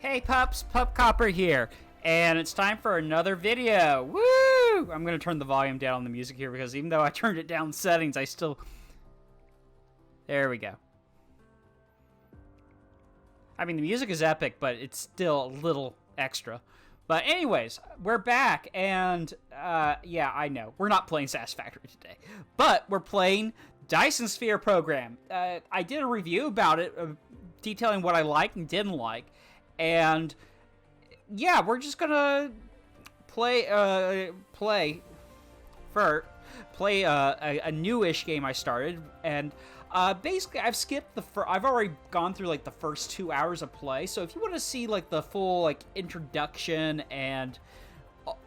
Hey pups, Pup Copper here, and it's time for another video. Woo! I'm gonna turn the volume down on the music here because even though I turned it down in settings, I still... There we go. I mean, the music is epic, but it's still a little extra. But anyways, we're back, and yeah, I know, we're not playing Satisfactory today, but we're playing Dyson Sphere Program. I did a review about it, detailing what I liked and didn't like. And yeah, we're just gonna play a newish game I started, and basically I've skipped I've already gone through like the first 2 hours of play. So if you want to see like the full like introduction and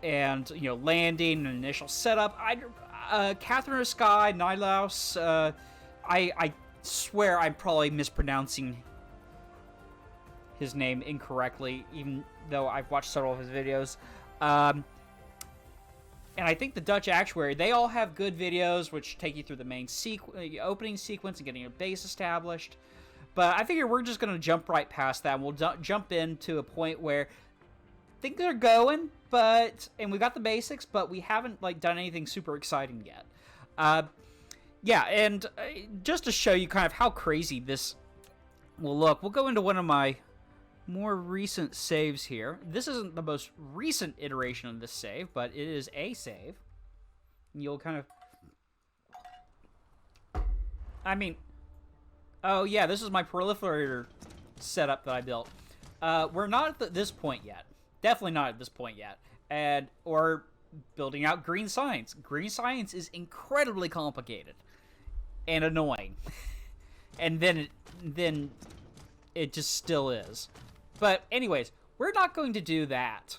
you know, landing and initial setup, Catherine of Sky, Nylaus, I swear I'm probably mispronouncing his name incorrectly, even though I've watched several of his videos. And I think the Dutch Actuary, they all have good videos which take you through the main opening sequence and getting a base established. But I figure we're just going to jump right past that, and we'll jump into a point where things are going, and we got the basics, but we haven't like done anything super exciting yet. Yeah, and just to show you kind of how crazy this will look, we'll go into one of my more recent saves here. This isn't the most recent iteration of this save, but it is a save. And you'll kind of... I mean... Oh yeah, this is my proliferator setup that I built. We're not at this point yet. Definitely not at this point yet. Or building out green science. Green science is incredibly complicated. And annoying. And then it just still is. But anyways, we're not going to do that.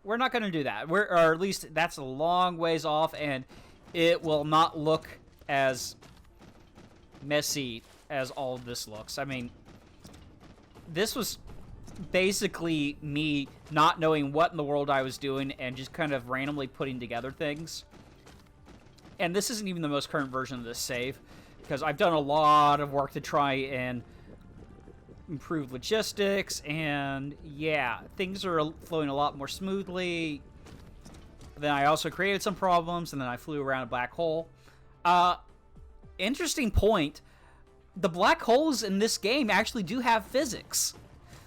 We're not going to do that. Or at least that's a long ways off, and it will not look as messy as all of this looks. I mean, this was basically me not knowing what in the world I was doing and just kind of randomly putting together things. And this isn't even the most current version of this save, because I've done a lot of work to try and improve logistics, and yeah, things are flowing a lot more smoothly. Then I also created some problems, and then I flew around a black hole. Interesting point, the black holes in this game actually do have physics.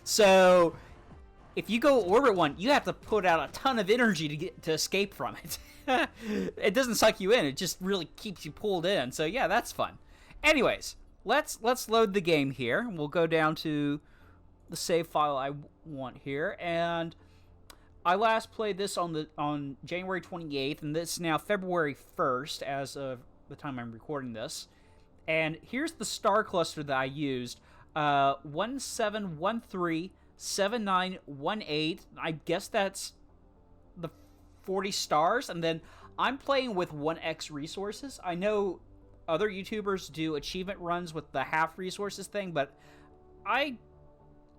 So if you go orbit one, you have to put out a ton of energy to escape from it. It doesn't suck you in, it just really keeps you pulled in. So yeah, that's fun. Anyways, let's load the game here. We'll go down to the save file I want here, and I last played this on January 28th, and this is now February 1st as of the time I'm recording this. And here's the star cluster that I used: 17137918. I guess that's the 40 stars, and then I'm playing with 1x resources. I know other YouTubers do achievement runs with the half resources thing, but I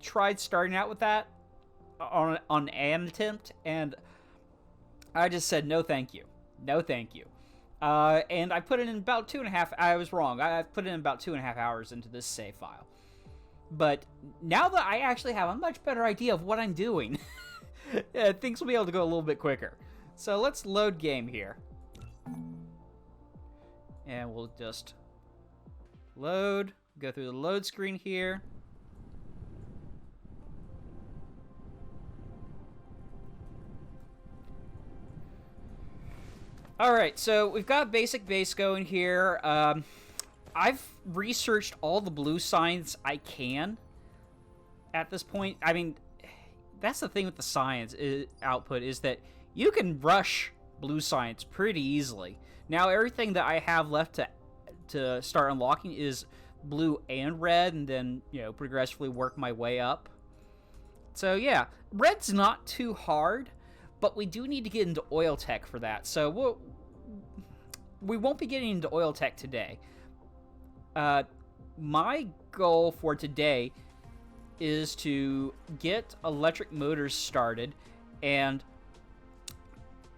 tried starting out with that on an attempt, and I just said no thank you. No thank you. And I put it in about 2.5... I was wrong. I put in about 2.5 hours into this save file. But now that I actually have a much better idea of what I'm doing, things will be able to go a little bit quicker. So let's load game here. And we'll just load, go through the load screen here. Alright, so we've got basic base going here. I've researched all the blue science I can at this point. I mean, that's the thing with the science output, is that you can rush blue science pretty easily. Now everything that I have left to start unlocking is blue and red, and then, you know, progressively work my way up. So yeah, red's not too hard, but we do need to get into oil tech for that. So we won't be getting into oil tech today. My goal for today is to get electric motors started, and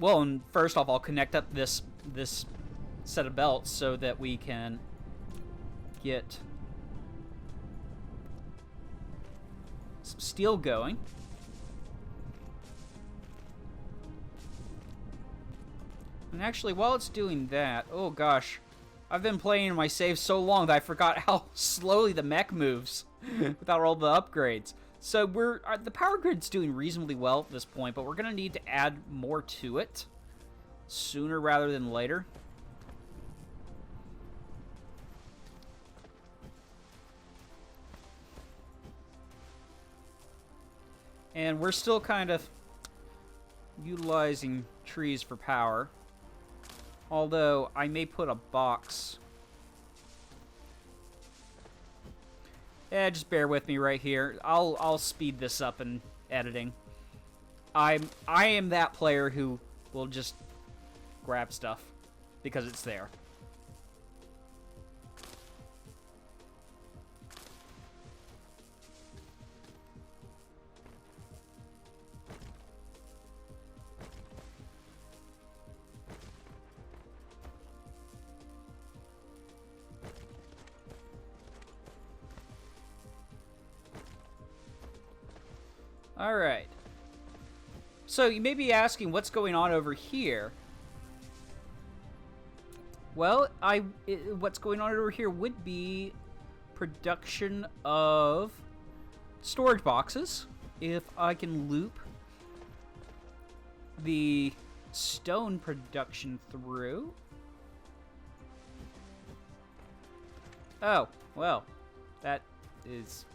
well, and first off, I'll connect up this set of belts so that we can get some steel going. And actually, while it's doing that, oh gosh, I've been playing my save so long that I forgot how slowly the mech moves without all the upgrades. So the power grid's doing reasonably well at this point, but we're gonna need to add more to it sooner rather than later. And we're still kind of utilizing trees for power. Although, I may put a box. Yeah, just bear with me right here. I'll speed this up in editing. I am that player who will just grab stuff because it's there. Alright. So you may be asking what's going on over here. Well, what's going on over here would be production of storage boxes. If I can loop the stone production through. Oh, well, that is...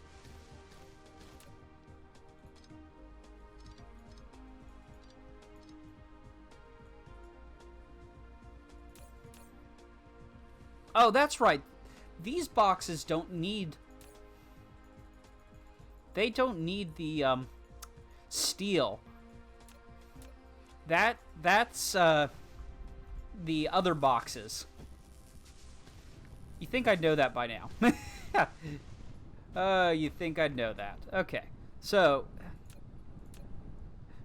Oh, that's right. These boxes don't need... They don't need the, steel. That's, the other boxes. You think I'd know that by now. You think I'd know that. Okay. So,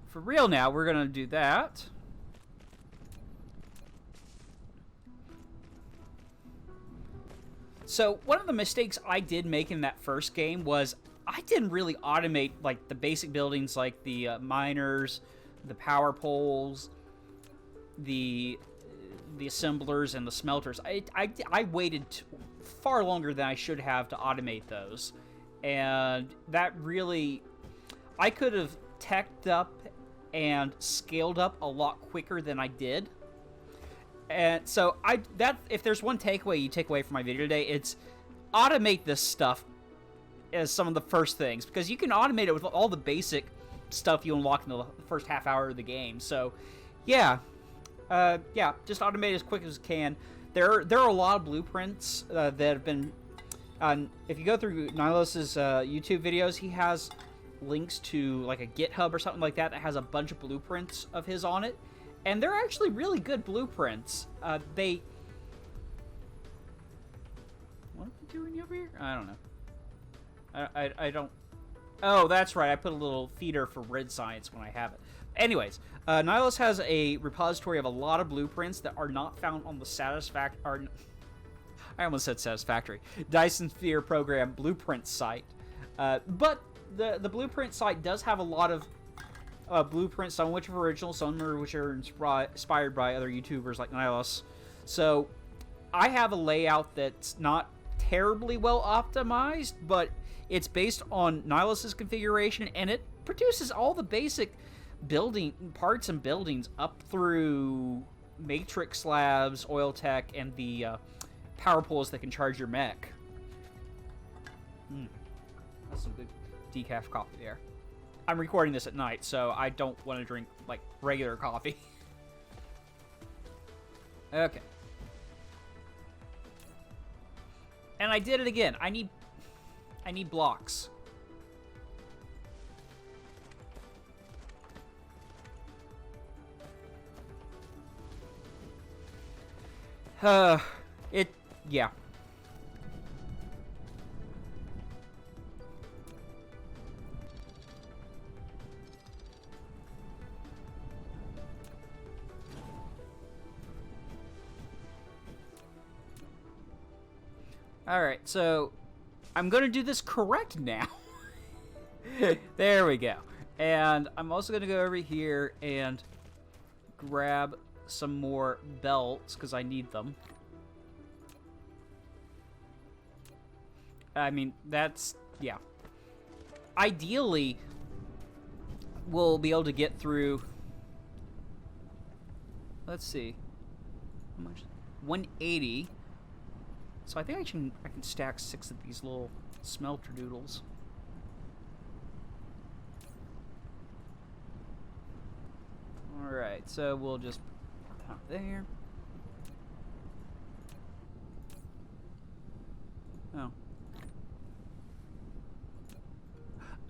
for real now, we're gonna do that. So, one of the mistakes I did make in that first game was I didn't really automate, like, the basic buildings like the miners, the power poles, the assemblers, and the smelters. I waited far longer than I should have to automate those. And that really... I could have teched up and scaled up a lot quicker than I did. And so if there's one takeaway you take away from my video today, it's automate this stuff as some of the first things, because you can automate it with all the basic stuff you unlock in the first half hour of the game. So, yeah, just automate it as quick as you can. There are a lot of blueprints that have been. If you go through Nihilos's YouTube videos, he has links to like a GitHub or something like that has a bunch of blueprints of his on it. And they're actually really good blueprints. What are we doing over here? I don't know. I don't... Oh, that's right. I put a little feeder for Red Science when I have it. Anyways, Nihilos has a repository of a lot of blueprints that are not found on the Satisfactory... I almost said Satisfactory. Dyson Sphere Program blueprint site. But the blueprint site does have a lot of blueprints, some of which are original, some of which are inspired by other YouTubers like Nihilos. So I have a layout that's not terribly well optimized, but it's based on Nihilos's configuration, and it produces all the basic building parts and buildings up through matrix slabs, oil tech, and the power poles that can charge your mech. That's some good decaf coffee there. I'm recording this at night, so I don't want to drink, like, regular coffee. Okay. And I did it again. I need blocks. Yeah. Alright, so I'm going to do this correct now. There we go. And I'm also going to go over here and grab some more belts because I need them. I mean, that's, yeah. Ideally, we'll be able to get through, let's see, how much? 180. So I think I can stack 6 of these little smelter doodles. Alright, so we'll just put that there. Oh.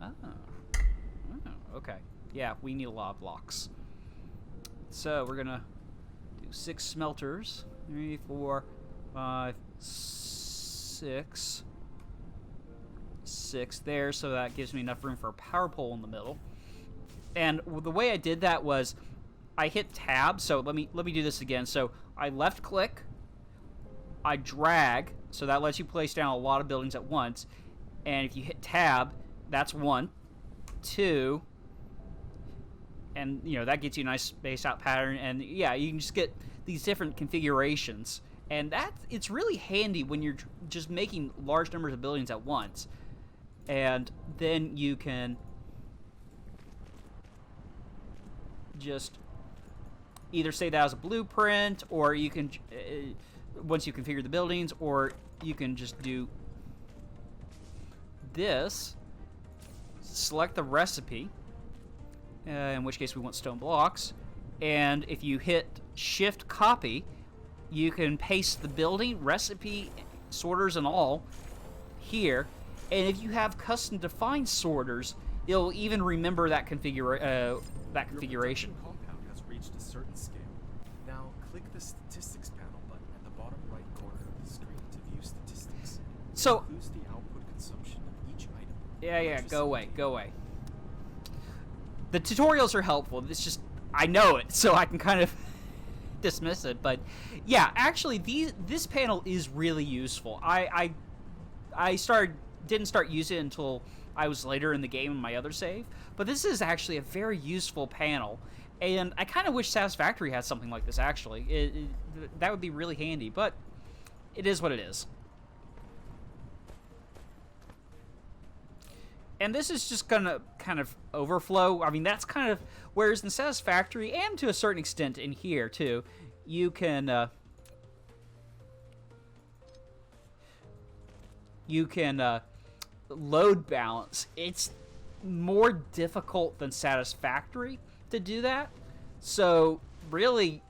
Oh. Oh, okay. Yeah, we need a lot of blocks. So we're gonna do 6 smelters. 3, 4, 5, 6. 6 there, so that gives me enough room for a power pole in the middle. And the way I did that was I hit tab, so let me do this again. So I left click, I drag, so that lets you place down a lot of buildings at once. And if you hit tab, that's 1, 2, and you know that gets you a nice spaced out pattern. And yeah, you can just get these different configurations, and it's really handy when you're just making large numbers of buildings at once. And then you can just either say that as a blueprint, or you can once you configure the buildings, or you can just do this, select the recipe, in which case we want stone blocks, and if you hit shift copy, you can paste the building recipe, sorters and all here. And if you have custom defined sorters, it'll even remember that configuration. Your compound has reached a certain scale. Now click the statistics panel button at the bottom right corner of the screen to view statistics. So it includes the output consumption of each item. Yeah, go away. The tutorials are helpful. It's just I know it, so I can kind of dismiss it. But yeah, actually, this panel is really useful. I didn't start using it until I was later in the game in my other save, but this is actually a very useful panel, and I kind of wish Satisfactory had something like this, actually. That would be really handy, but it is what it is. And this is just gonna kind of overflow. I mean, that's kind of, whereas in Satisfactory, and to a certain extent in here too, you can load balance. It's more difficult than Satisfactory to do that. So really,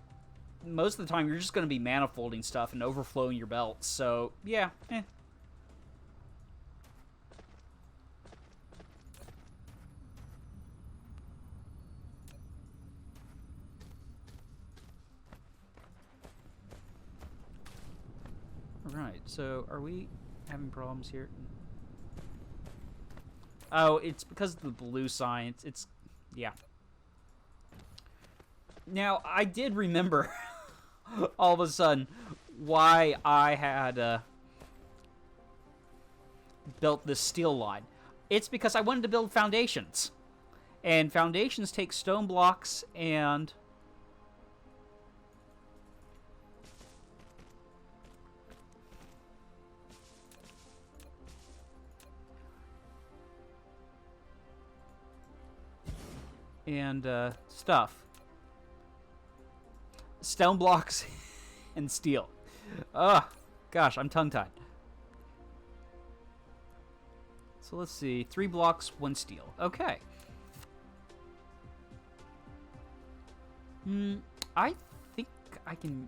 most of the time you're just going to be manifolding stuff and overflowing your belts. So yeah, Right, so are we having problems here? Oh, it's because of the blue sign. It's yeah. Now, I did remember all of a sudden why I had built this steel line. It's because I wanted to build foundations. And foundations take stone blocks and stuff. Stone blocks and steel. Ugh, gosh, I'm tongue-tied. So let's see, 3 blocks, 1 steel. Okay. I think I can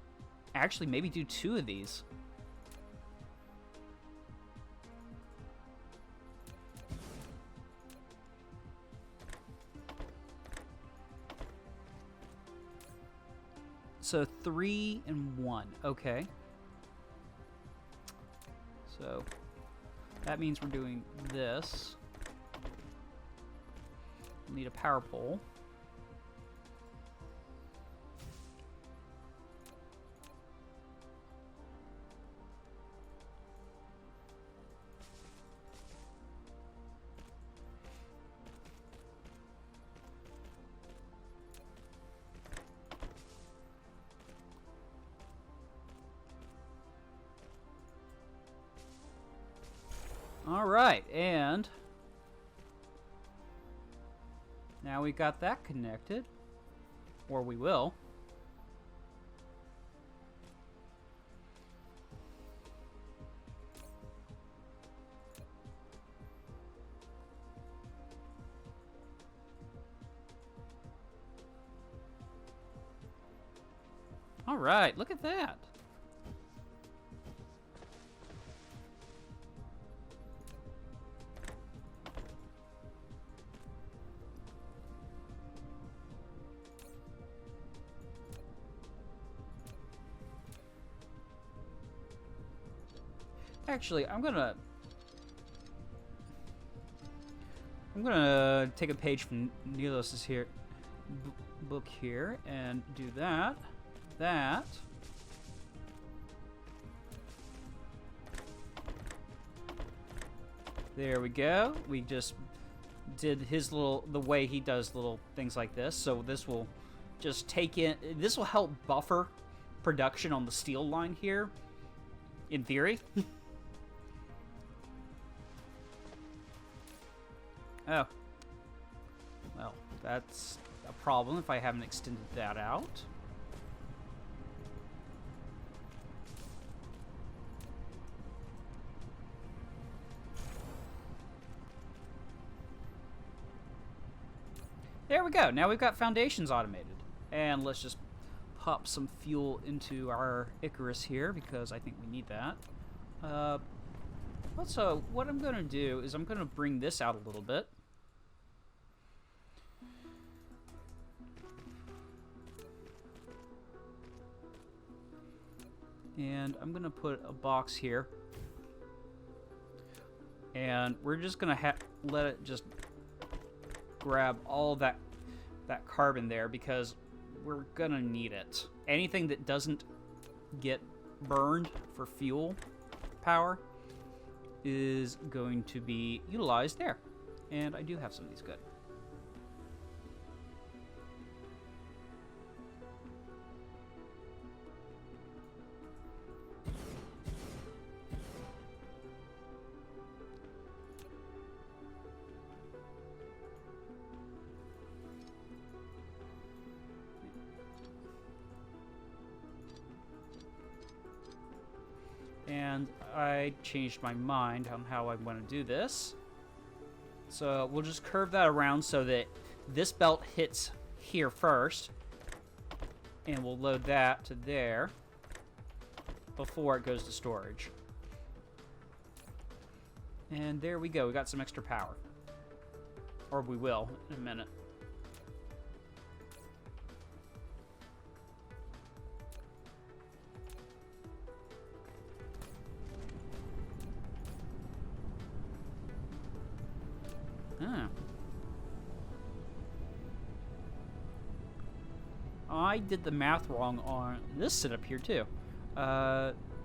actually maybe do 2 of these. So 3 and 1. Okay. So that means we're doing this. We'll need a power pole. Alright, and now we got that connected. Or we will. Alright, look at that. Actually, I'm gonna take a page from Nilos's here book here and do that. There we go. We just did his the way he does little things like this. So this will just this will help buffer production on the steel line here, in theory. Oh. Well, that's a problem if I haven't extended that out. There we go. Now we've got foundations automated. And let's just pop some fuel into our Icarus here, because I think we need that. Also, what I'm going to do is I'm going to bring this out a little bit. And I'm going to put a box here. And we're just going to let it just grab all that carbon there, because we're going to need it. Anything that doesn't get burned for fuel power is going to be utilized there. And I do have some of these good. And I changed my mind on how I want to do this. So we'll just curve that around so that this belt hits here first. And we'll load that to there before it goes to storage. And there we go. We got some extra power. Or we will in a minute. Huh. I did the math wrong on this setup here, too.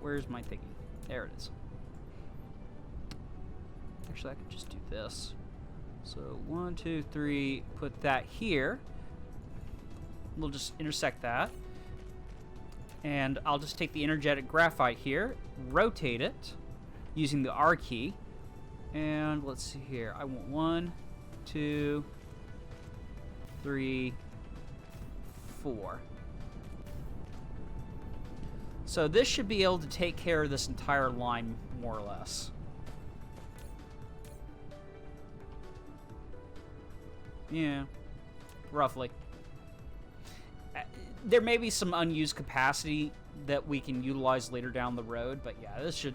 Where's my thingy? There it is. Actually, I could just do this. So, 1, 2, 3, put that here. We'll just intersect that. And I'll just take the energetic graphite here, rotate it using the R key. And let's see here. I want 1, 2, 3, 4. So this should be able to take care of this entire line, more or less. Yeah, roughly. There may be some unused capacity that we can utilize later down the road, but yeah, this should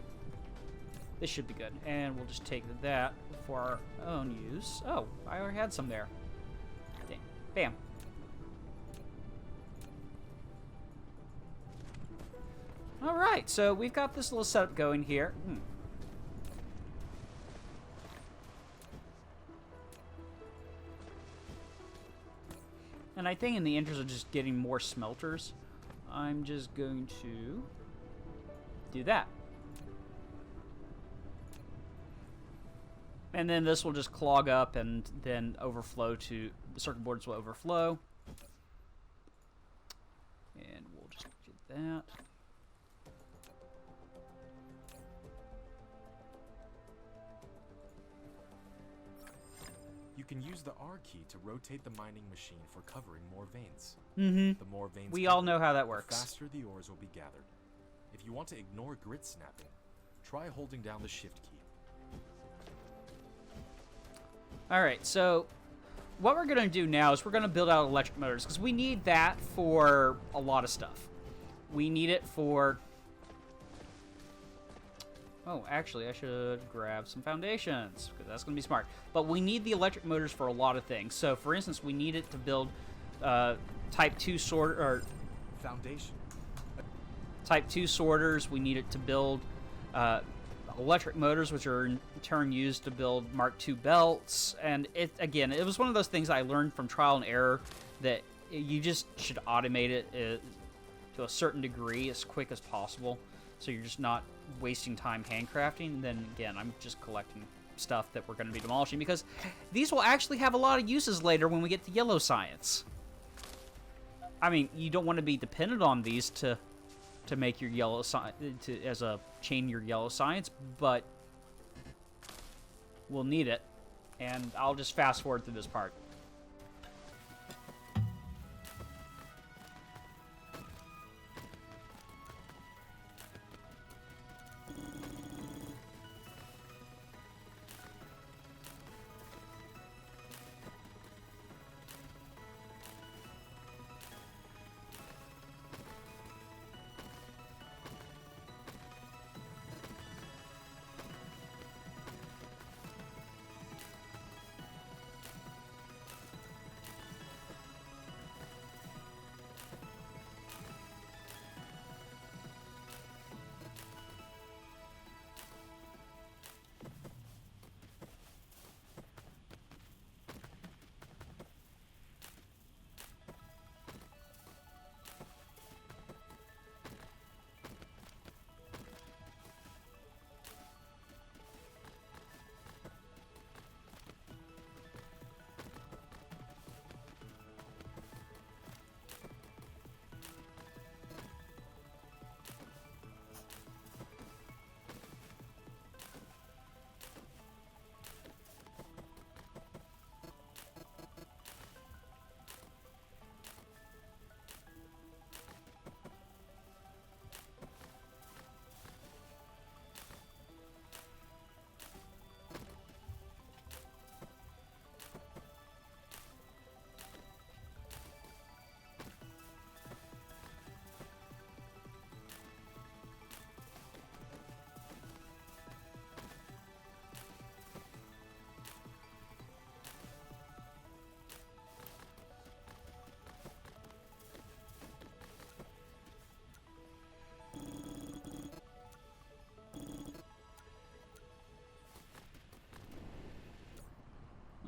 be good. And we'll just take that for our own use. Oh, I already had some there. Dang. Bam. Alright, so we've got this little setup going here. And I think in the interest of just getting more smelters, I'm just going to do that. And then this will just clog up and then overflow to, the circuit boards will overflow. And we'll just do that. You can use the R key to rotate the mining machine for covering more veins. Mm-hmm. The more veins We covered, all know how that the works. faster the ores will be gathered. If you want to ignore grit snapping, try holding down the shift key. All right, so what we're going to do now is we're going to build out electric motors, because we need that for a lot of stuff. We need it for... Oh, actually, I should grab some foundations, because that's going to be smart. But we need the electric motors for a lot of things. So, for instance, we need it to build Type 2 sorter... or Foundation. Type 2 sorters. We need it to build electric motors, which are in turn used to build Mark II belts. And it was one of those things I learned from trial and error, that you just should automate it to a certain degree as quick as possible, so you're just not wasting time handcrafting. And then again, I'm just collecting stuff that we're going to be demolishing, because these will actually have a lot of uses later when we get to yellow science. I mean, you don't want to be dependent on these to make your yellow as a chain your yellow science, but we'll need it. And I'll just fast forward through this part.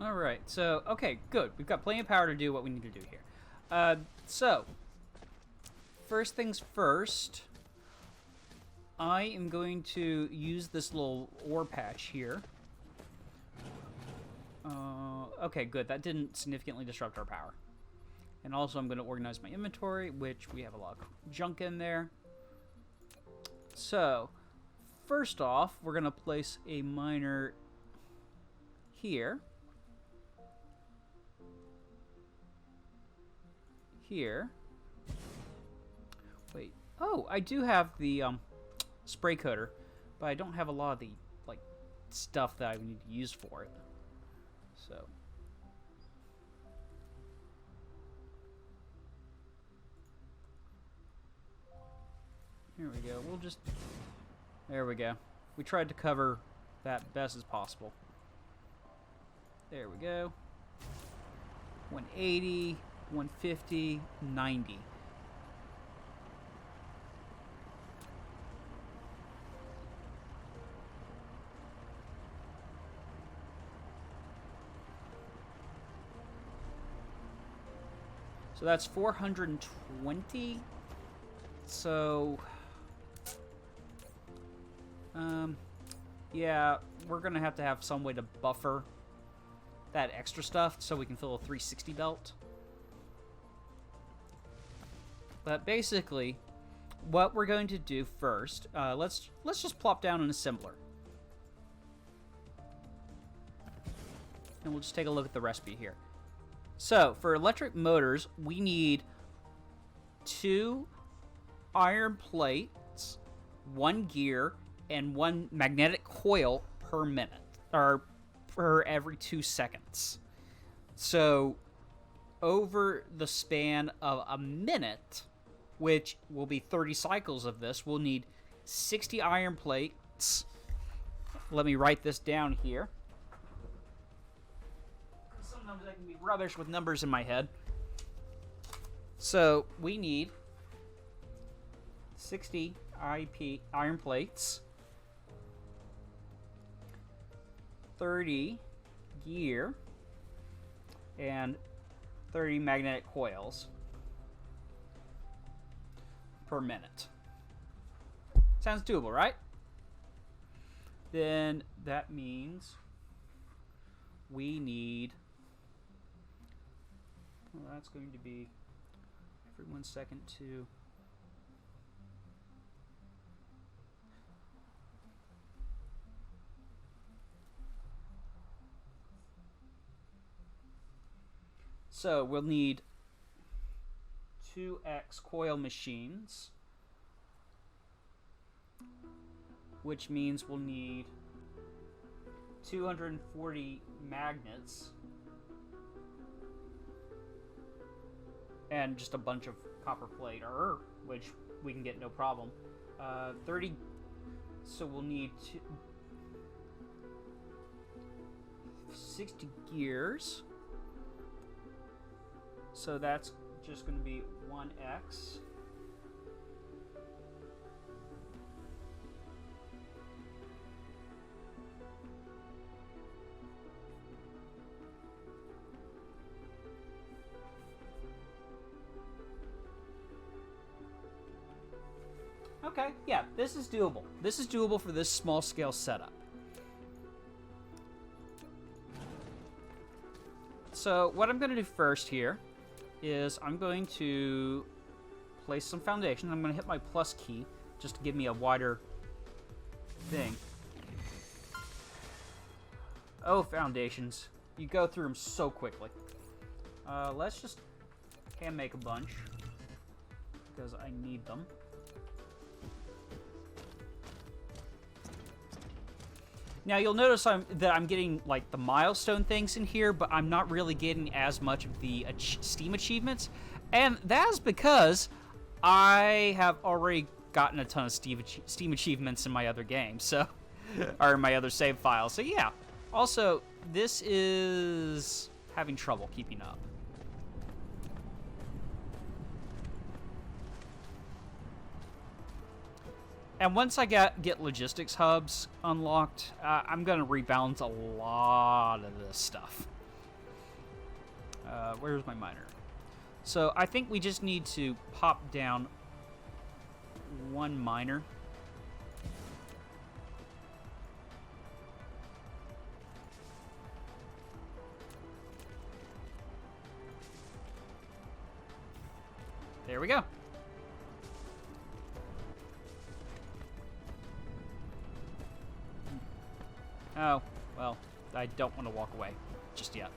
All right, so, okay, good. We've got plenty of power to do what we need to do here. So, first things first, I am going to use this little ore patch here. Okay, good. That didn't significantly disrupt our power. And also, I'm going to organize my inventory, which we have a lot of junk in there. So, first off, we're going to place a miner here. Here. Wait. Oh, I do have the spray coater, but I don't have a lot of the like stuff that I need to use for it. So. Here we go. We'll just... There we go. We tried to cover that best as possible. There we go. 180, 150, 90. So that's 420. So... yeah, we're going to have some way to buffer that extra stuff so we can fill a 360 belt. But basically, what we're going to do first, let's just plop down an assembler. and we'll just take a look at the recipe here. So, for electric motors, we need 2 iron plates, 1 gear, and 1 magnetic coil per minute, or per every 2 seconds. So, over the span of a minute, which will be 30 cycles of this, we'll need 60 iron plates. Let me write this down here. Sometimes I can be rubbish with numbers in my head. So, we need 60 iron plates, 30 gear, and 30 magnetic coils per minute. Sounds doable, right? Then that means we need, well, that's going to be every 1 second to so we'll need 2x coil machines, which means we'll need 240 magnets and just a bunch of copper plate, which we can get no problem. 30, so we'll need 60 gears. So that's just going to be 1x. Okay, yeah, this is doable. This is doable for this small scale setup. So what I'm going to do first here is I'm going to place some foundation. I'm going to hit my plus key just to give me a wider thing. Oh, foundations. You go through them so quickly. Let's just hand make a bunch because I need them. Now you'll notice that I'm getting like the milestone things in here, but I'm not really getting as much of the Steam achievements, and that's because I have already gotten a ton of Steam achievements in my other games, so or in my other save files. So yeah. Also, this is having trouble keeping up. And once I get logistics hubs unlocked, I'm going to rebalance a lot of this stuff. Where's my miner? So I think we just need to pop down 1 miner. There we go. Oh, well, I don't want to walk away just yet.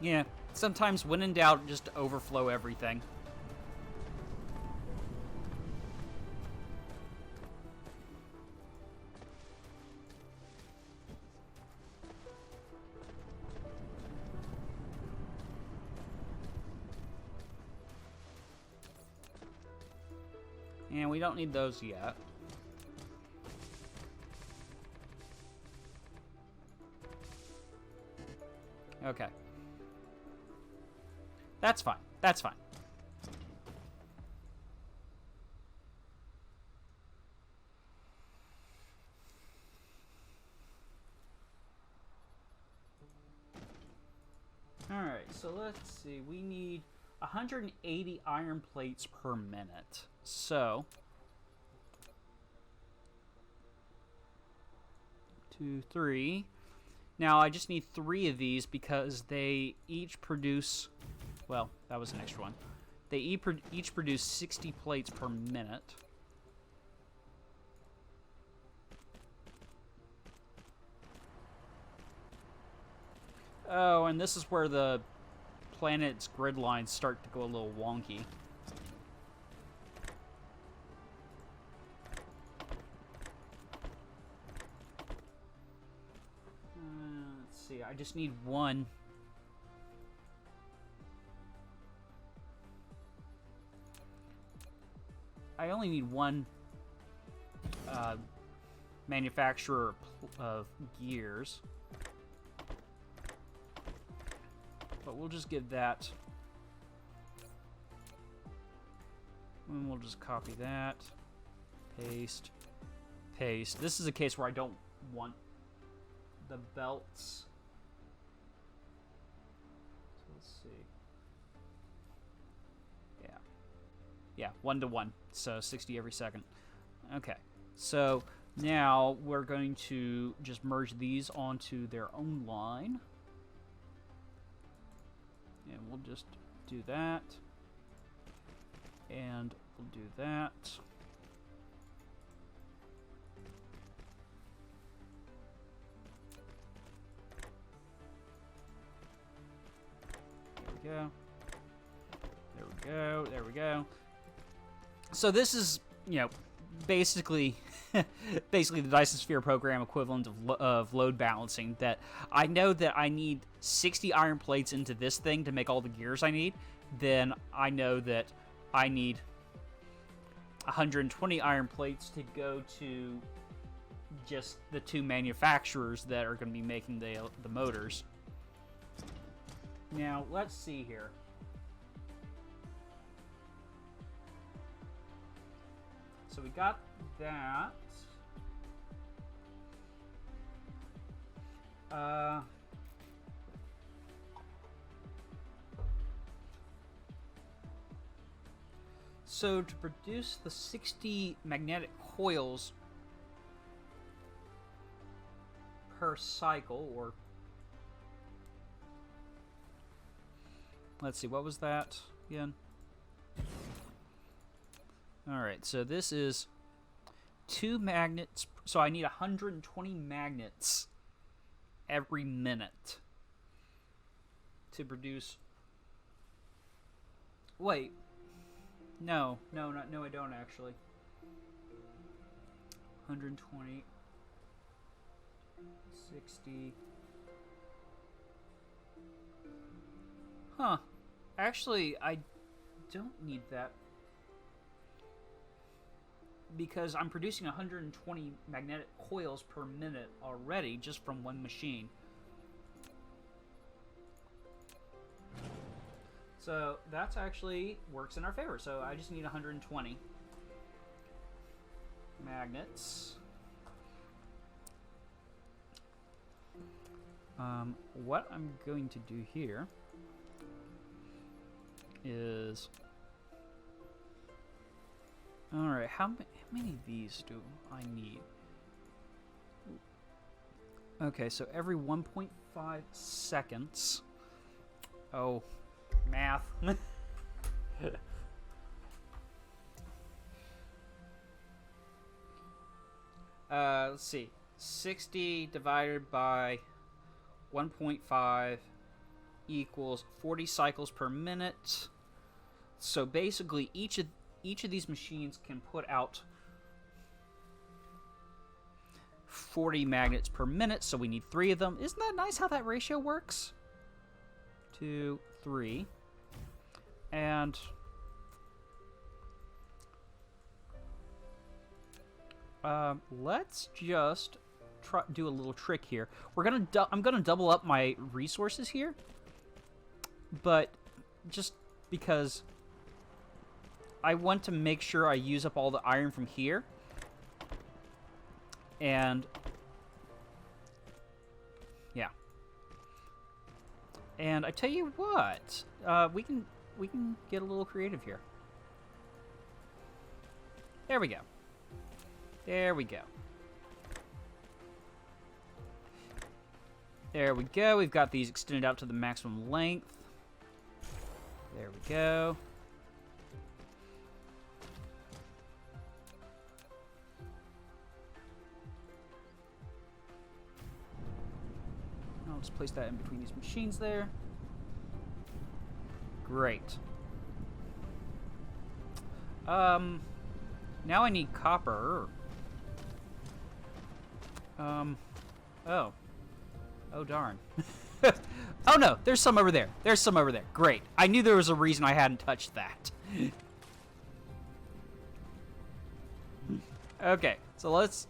Yeah, sometimes when in doubt, just overflow everything. And we don't need those yet. Okay. That's fine. That's fine. Alright, so let's see. We need 180 iron plates per minute. So 2, 3. Now, I just need 3 of these because they each produce... Well, that was an extra one. They each produce 60 plates per minute. Oh, and this is where the planet's grid lines start to go a little wonky. Let's see, I just need one. I only need one manufacturer of gears. But we'll just give that. And we'll just copy that. Paste. Paste. This is a case where I don't want the belts. So let's see. Yeah. Yeah, 1 to 1. So 60 every second. Okay. So now we're going to just merge these onto their own line. And we'll just do that. And we'll do that. There we go. There we go. There we go. So this is, you know, basically basically the Dyson Sphere Program equivalent of load balancing. That I know that I need 60 iron plates into this thing to make all the gears I need. Then I know that I need 120 iron plates to go to just the 2 manufacturers that are going to be making the motors. Now, let's see here. So we got that. So to produce the 60 magnetic coils per cycle, or let's see, what was that again? Alright, so this is 2 magnets, so I need 120 magnets every minute to produce. Wait. No, I don't actually. 120, 60. Huh. Actually, I don't need that, because I'm producing 120 magnetic coils per minute already just from one machine. So that's actually works in our favor. So I just need 120 magnets. What I'm going to do here is... Alright, how many of these do I need? Okay, so every 1.5 seconds... Oh, math. Let's see. 60 divided by 1.5 equals 40 cycles per minute. So basically, each of these machines can put out 40 magnets per minute, so we need 3 of them. Isn't that nice how that ratio works? 2, 3. And let's just do a little trick here. I'm gonna double up my resources here, but just because I want to make sure I use up all the iron from here. And yeah. And I tell you what, we can get a little creative here. There we go. There we go. There we go. We've got these extended out to the maximum length. There we go. I'll just place that in between these machines there. Great. Now I need copper. Oh. Oh, darn. Oh, no. There's some over there. There's some over there. Great. I knew there was a reason I hadn't touched that. Okay. So let's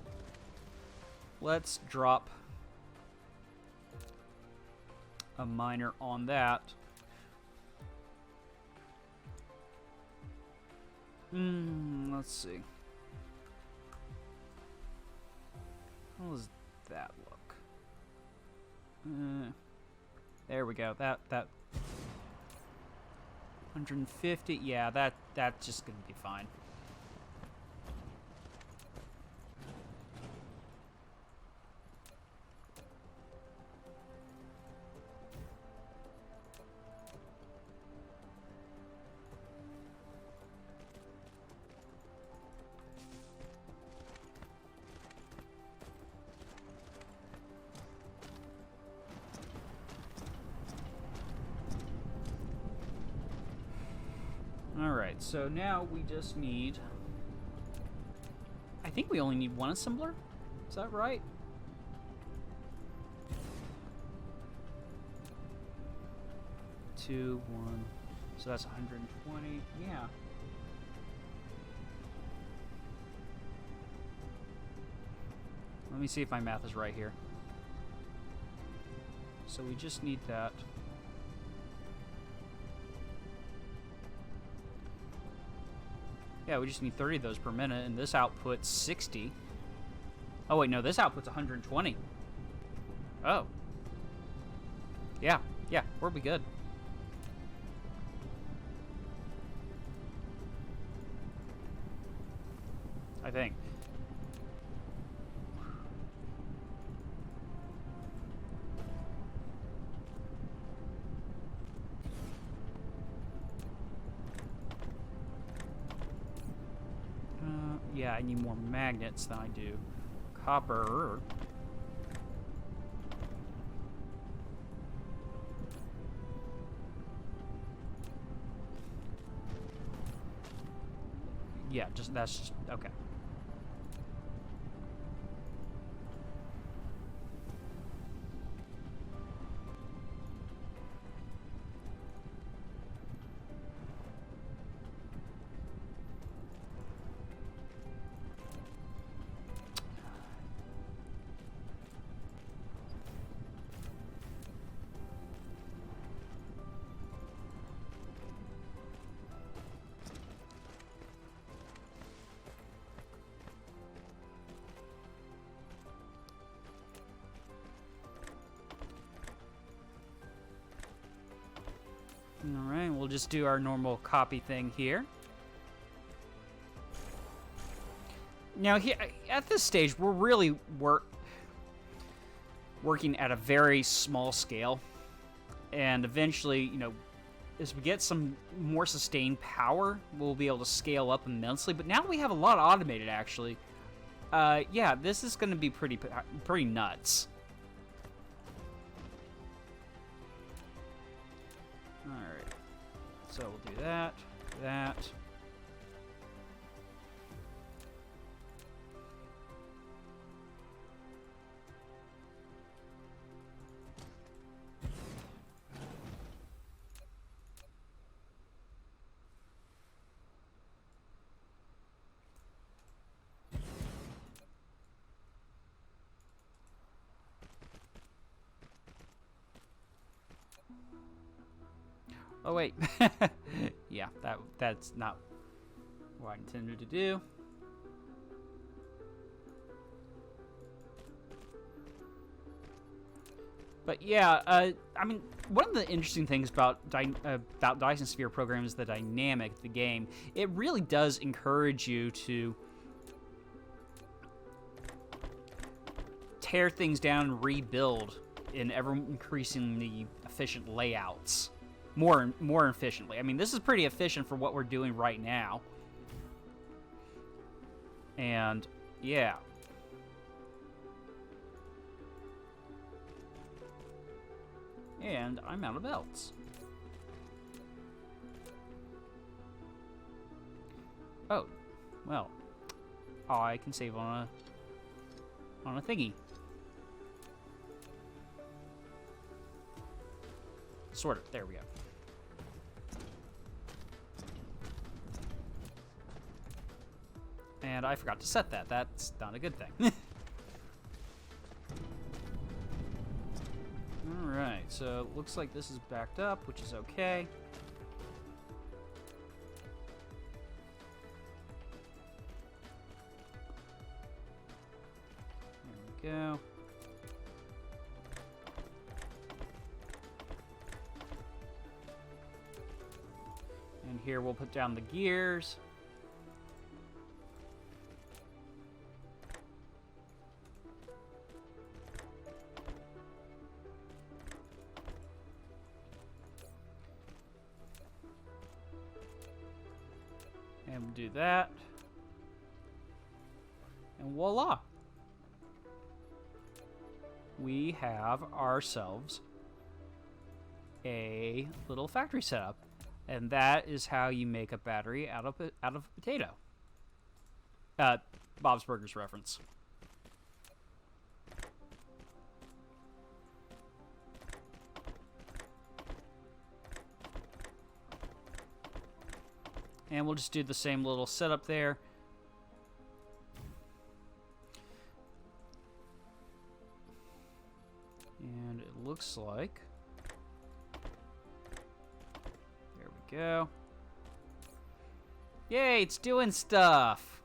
drop a miner on that. Let's see. How does that look? There we go. That 150. Yeah, that's just gonna be fine. Alright, so now we just need... I think we only need one assembler? Is that right? Two, one. So that's 120. Yeah. Let me see if my math is right here. So we just need that. Yeah, we just need 30 of those per minute, and this outputs 60. Oh, wait, no, this outputs 120. Oh. Yeah, we'll be good. I think. Yeah, I need more magnets than I do copper. Yeah, that's just okay. Alright, we'll just do our normal copy thing here. Now, here, at this stage, we're really working at a very small scale. And eventually, you know, as we get some more sustained power, we'll be able to scale up immensely. But now we have a lot automated, actually. Yeah, this is going to be pretty nuts. Alright, so we'll do that. Oh, wait. Yeah, that's not what I intended to do. But yeah, I mean, one of the interesting things about Dyson Sphere Program is the dynamic of the game. It really does encourage you to tear things down and rebuild in ever increasingly efficient layouts. More efficiently. I mean, this is pretty efficient for what we're doing right now. And, yeah. And I'm out of belts. Oh, well, I can save on a thingy. Sort of. There we go. And I forgot to set that. That's not a good thing. Alright, so it looks like this is backed up, which is okay. There we go. And here we'll put down the gears. And we'll do that. And voila! We have ourselves a little factory setup. And that is how you make a battery out of a potato. Bob's Burgers reference. And we'll just do the same little setup there. And it looks like... There we go. Yay, it's doing stuff!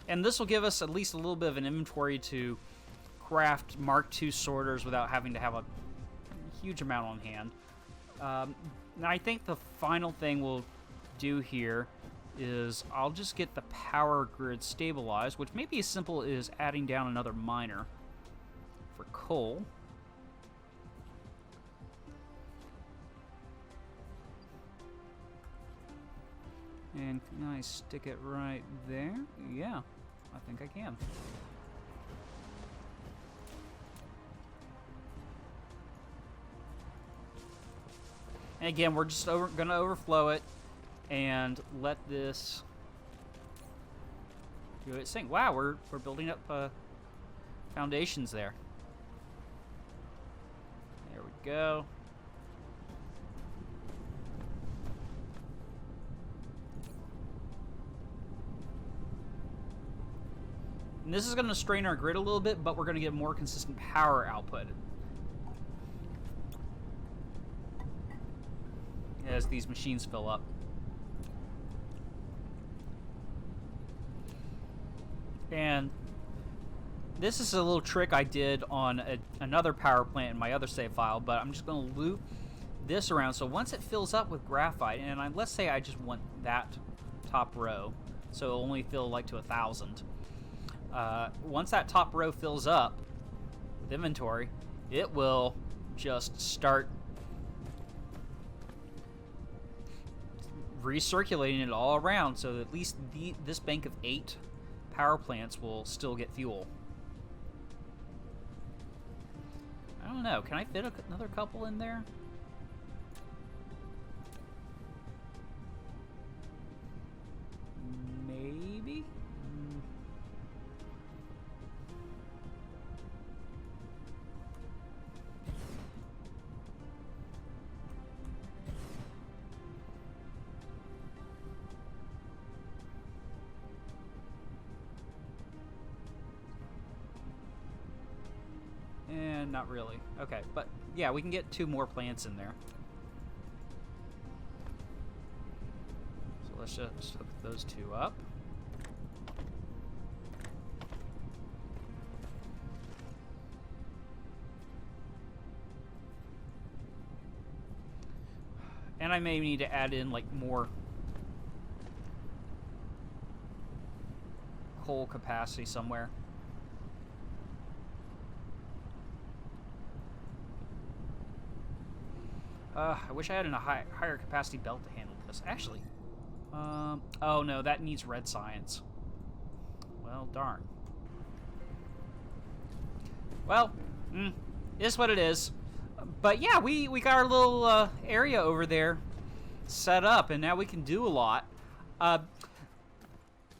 And this will give us at least a little bit of an inventory to craft Mark II sorters without having to have a huge amount on hand. Now I think the final thing we'll do here is I'll just get the power grid stabilized, which may be as simple as adding down another miner for coal. And can I stick it right there? Yeah, I think I can. And again, we're just going to overflow it and let this do its thing. Wow, we're building up foundations there. There we go. And this is going to strain our grid a little bit, but we're going to get more consistent power output as these machines fill up. And this is a little trick I did on another power plant in my other save file, but I'm just going to loop this around. So once it fills up with graphite, and let's say I just want that top row, so it'll only fill like to 1,000. Once that top row fills up with inventory, it will just start recirculating it all around, so that at least this bank of 8 power plants will still get fuel. I don't know. Can I fit another couple in there? Maybe? And not really. Okay, but yeah, we can get 2 more plants in there. So let's just hook those 2 up. And I may need to add in like more coal capacity somewhere. I wish I had a higher capacity belt to handle this. Actually, oh no, that needs red science. Well, darn. Well, it is what it is. But yeah, we got our little area over there set up, and now we can do a lot.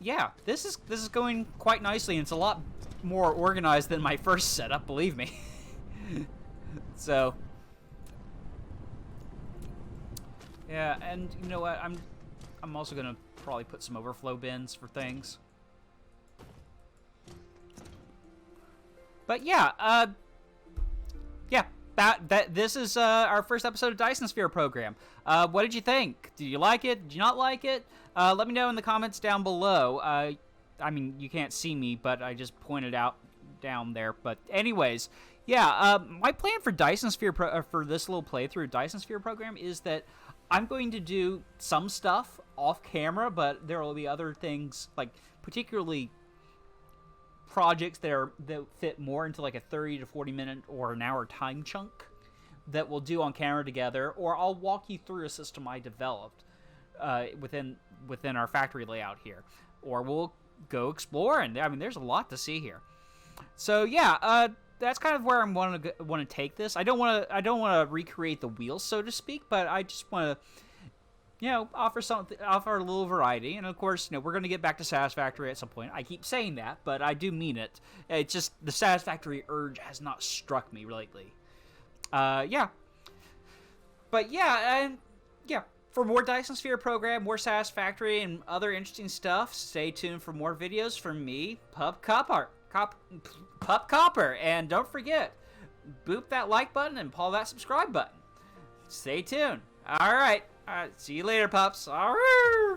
Yeah, this is going quite nicely, and it's a lot more organized than my first setup, believe me. So, yeah, and you know what? I'm also gonna probably put some overflow bins for things. But yeah, this is our first episode of Dyson Sphere Program. What did you think? Did you like it? Did you not like it? Let me know in the comments down below. I mean, you can't see me, but I just pointed out down there. But anyways, yeah, my plan for Dyson Sphere for this little playthrough Dyson Sphere Program is that I'm going to do some stuff off camera, but there will be other things, like particularly projects that fit more into like a 30 to 40 minute or an hour time chunk that we'll do on camera together, or I'll walk you through a system I developed within our factory layout here, or we'll go explore, and I mean there's a lot to see here. So yeah, that's kind of where I'm want to take this. I don't want to recreate the wheels, so to speak, but I just want to, you know, offer a little variety. And of course, you know, we're going to get back to Satisfactory at some point. I keep saying that, but I do mean it. It's just the Satisfactory urge has not struck me lately. Yeah. But yeah, and yeah, for more Dyson Sphere Program, more Satisfactory, and other interesting stuff, stay tuned for more videos from me, Pup Copper. And don't forget, boop that like button and pull that subscribe button. Stay tuned. All right. See you later, pups. Arrgh!